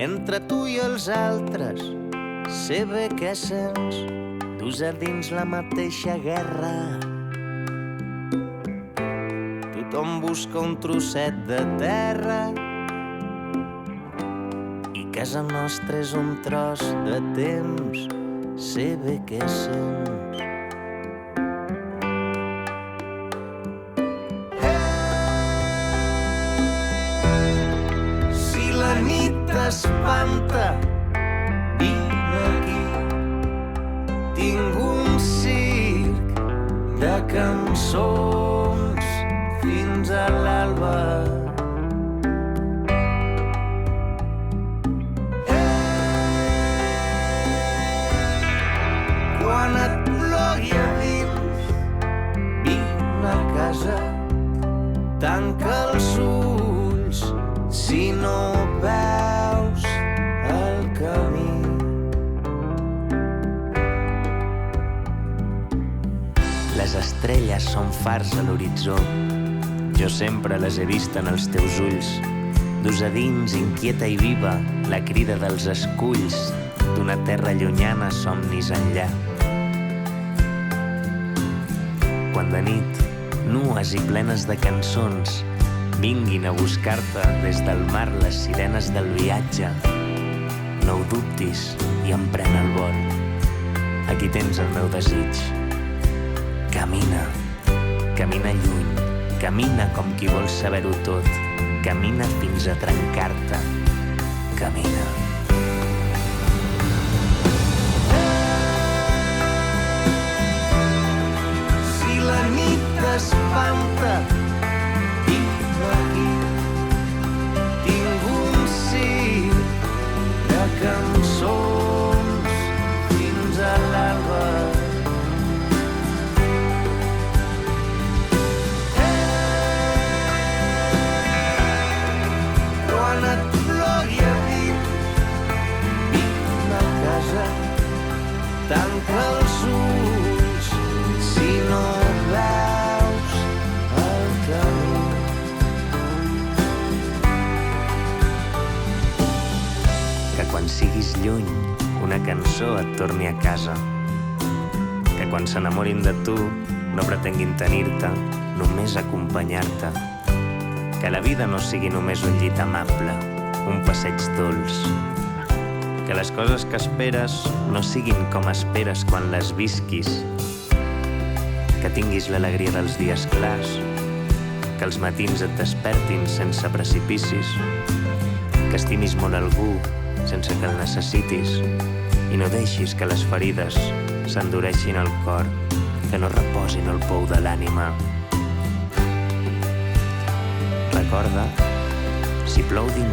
entre tu i els altres. Sé bé que sents dus a dins la mateixa guerra. Tothom busca un trosset de terra i casa nostra és un tros de temps. Sé bé que sents. Si la nit t'espanta, vine aquí. Tinc un circ de cançons fins a l'alba. Quan et plogui a dins, vine a casa. Tanca els ulls si no veus el camí. Les estrelles són fars a l'horitzó. Jo sempre les he vist en els teus ulls. Dus a dins, inquieta i viva, la crida dels esculls d'una terra llunyana, somnis enllà. Quan de nit, nues i plenes de cançons, vinguin a buscar-te des del mar les sirenes del viatge. No ho dubtis i emprèn el vol. Aquí tens el meu desig. Camina, camina lluny, camina com qui vol saber-ho tot. Camina fins a trencar-te. Camina. Si la nit t'espanta, vine aquí. Tinc un circ de cançons fins a l'alba. Quan et plogui a dins, vine a casa. Tanca els ulls si no veus el camí. Que quan siguis lluny, una cançó et torni a casa. Que quan s'enamorin de tu, no pretenguin tenir-te, només acompanyar-te. Que la vida no sigui només un llit amable, un passeig dolç. Que les coses que esperes no siguin com esperes quan les visquis. Que tinguis l'alegria dels dies clars. Que els matins et despertin sense precipicis. Que estimis molt algú sense que el necessitis. I no deixis que les ferides s'endureixin al cor, que no reposin el pou de l'ànima. Recorda, si plou dins